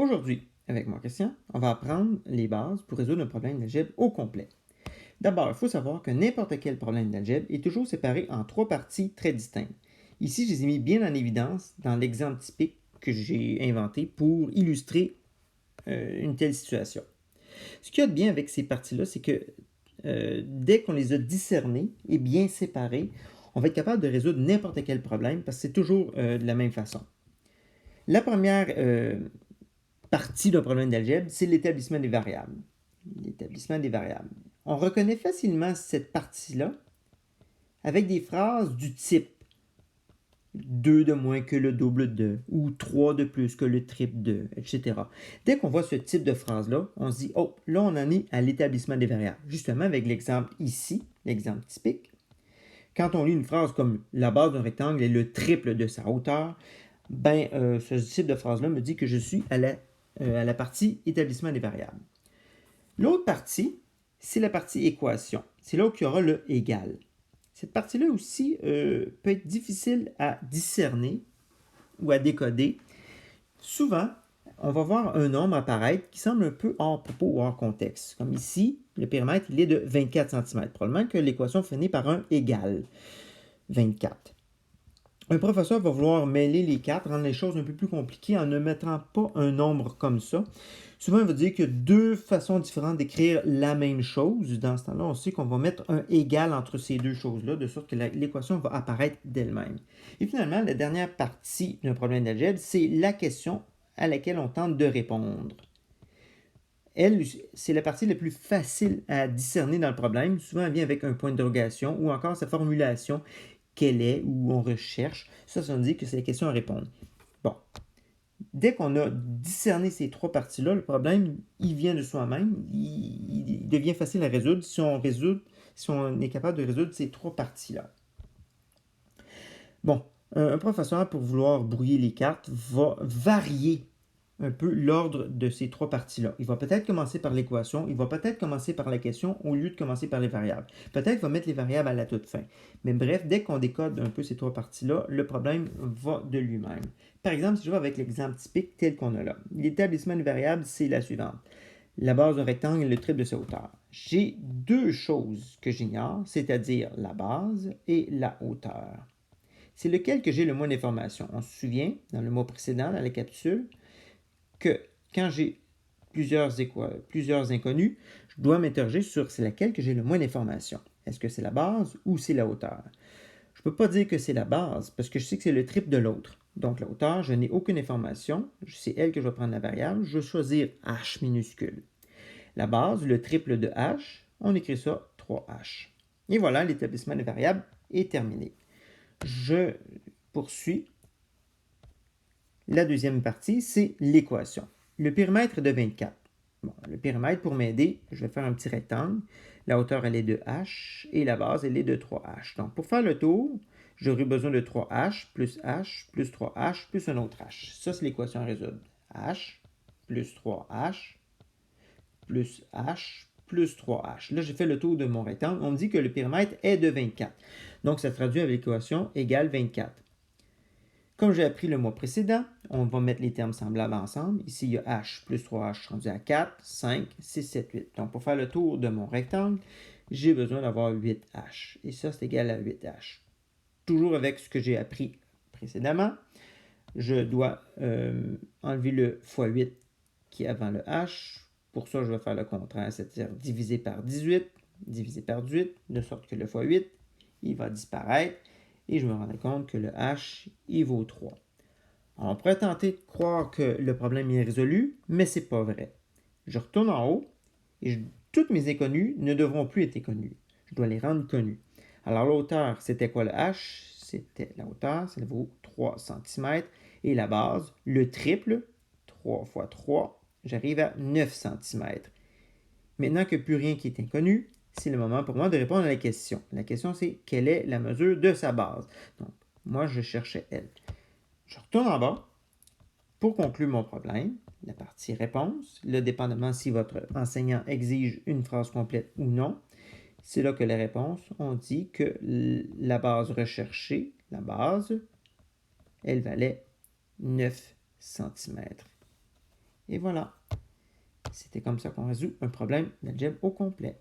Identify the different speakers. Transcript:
Speaker 1: Aujourd'hui, avec moi Christian, on va apprendre les bases pour résoudre un problème d'algèbre au complet. D'abord, il faut savoir que n'importe quel problème d'algèbre est toujours séparé en trois parties très distinctes. Ici, je les ai mis bien en évidence dans l'exemple typique que j'ai inventé pour illustrer une telle situation. Ce qu'il y a de bien avec ces parties-là, c'est que dès qu'on les a discernées et bien séparées, on va être capable de résoudre n'importe quel problème parce que c'est toujours de la même façon. La première partie d'un problème d'algèbre, c'est l'établissement des variables. L'établissement des variables. On reconnaît facilement cette partie-là avec des phrases du type 2 de moins que le double de, ou 3 de plus que le triple de, etc. Dès qu'on voit ce type de phrase-là, on se dit, oh, là, on en est à l'établissement des variables. Justement, avec l'exemple ici, l'exemple typique, quand on lit une phrase comme la base d'un rectangle est le triple de sa hauteur, ce type de phrase-là me dit que je suis à la partie établissement des variables. L'autre partie, c'est la partie équation. C'est là où il y aura le égal. Cette partie-là aussi peut être difficile à discerner ou à décoder. Souvent, on va voir un nombre apparaître qui semble un peu hors propos ou hors contexte. Comme ici, le périmètre il est de 24 cm. Probablement que l'équation finit par un égal 24. Un professeur va vouloir mêler les quatre, rendre les choses un peu plus compliquées en ne mettant pas un nombre comme ça. Souvent, il va dire qu'il y a deux façons différentes d'écrire la même chose. Dans ce temps-là, on sait qu'on va mettre un égal entre ces deux choses-là, de sorte que l'équation va apparaître d'elle-même. Et finalement, la dernière partie d'un problème d'algèbre, c'est la question à laquelle on tente de répondre. Elle, c'est la partie la plus facile à discerner dans le problème. Souvent, elle vient avec un point d'interrogation ou encore sa formulation quelle est ou on recherche. Ça veut dire que c'est la question à répondre. Bon. Dès qu'on a discerné ces trois parties-là, le problème, il vient de soi-même. Il devient facile à résoudre si on est capable de résoudre ces trois parties-là. Bon, un professeur, pour vouloir brouiller les cartes, va varier un peu l'ordre de ces trois parties-là. Il va peut-être commencer par l'équation, il va peut-être commencer par la question au lieu de commencer par les variables. Peut-être qu'il va mettre les variables à la toute fin. Mais bref, dès qu'on décode un peu ces trois parties-là, le problème va de lui-même. Par exemple, si je vais avec l'exemple typique tel qu'on a là, l'établissement de variables, c'est la suivante. La base d'un rectangle est le triple de sa hauteur. J'ai deux choses que j'ignore, c'est-à-dire la base et la hauteur. C'est lequel que j'ai le moins d'informations. On se souvient, dans le mot précédent, dans la capsule, que quand j'ai plusieurs inconnus, je dois m'interroger sur c'est laquelle que j'ai le moins d'informations. Est-ce que c'est la base ou c'est la hauteur? Je ne peux pas dire que c'est la base parce que je sais que c'est le triple de l'autre. Donc la hauteur, je n'ai aucune information. C'est elle que je vais prendre la variable. Je vais choisir h minuscule. La base, le triple de h, on écrit ça 3h. Et voilà, l'établissement des variables est terminé. Je poursuis. La deuxième partie, c'est l'équation. Le périmètre est de 24. Bon, le périmètre, pour m'aider, je vais faire un petit rectangle. La hauteur, elle est de h et la base, elle est de 3h. Donc, pour faire le tour, j'aurai besoin de 3h plus 3h plus un autre h. Ça, c'est l'équation à résoudre. h plus 3h plus h plus 3h. Là, j'ai fait le tour de mon rectangle. On me dit que le périmètre est de 24. Donc, ça se traduit avec l'équation égale 24. Comme j'ai appris le mois précédent, on va mettre les termes semblables ensemble. Ici, il y a h plus 3h rendu à 4, 5, 6, 7, 8. Donc, pour faire le tour de mon rectangle, j'ai besoin d'avoir 8h. Et ça, c'est égal à 8h. Toujours avec ce que j'ai appris précédemment, je dois enlever le fois 8 qui est avant le h. Pour ça, je vais faire le contraire, c'est-à-dire diviser par 18, de sorte que le fois 8, il va disparaître. Et je me rendrai compte que le h, il vaut 3. Alors, on pourrait tenter de croire que le problème est résolu, mais ce n'est pas vrai. Je retourne en haut et toutes mes inconnues ne devront plus être connues. Je dois les rendre connues. Alors, la hauteur, c'était quoi le h? C'était la hauteur, ça vaut 3 cm. Et la base, le triple, 3 fois 3, j'arrive à 9 cm. Maintenant que plus rien qui est inconnu, c'est le moment pour moi de répondre à la question. La question, c'est quelle est la mesure de sa base? Donc, moi, je cherchais elle. Je retourne en bas pour conclure mon problème. La partie réponse, le dépendamment si votre enseignant exige une phrase complète ou non. C'est là que la réponse, on dit que la base recherchée, la base, elle valait 9 cm. Et voilà. C'était comme ça qu'on résout un problème d'algèbre au complet.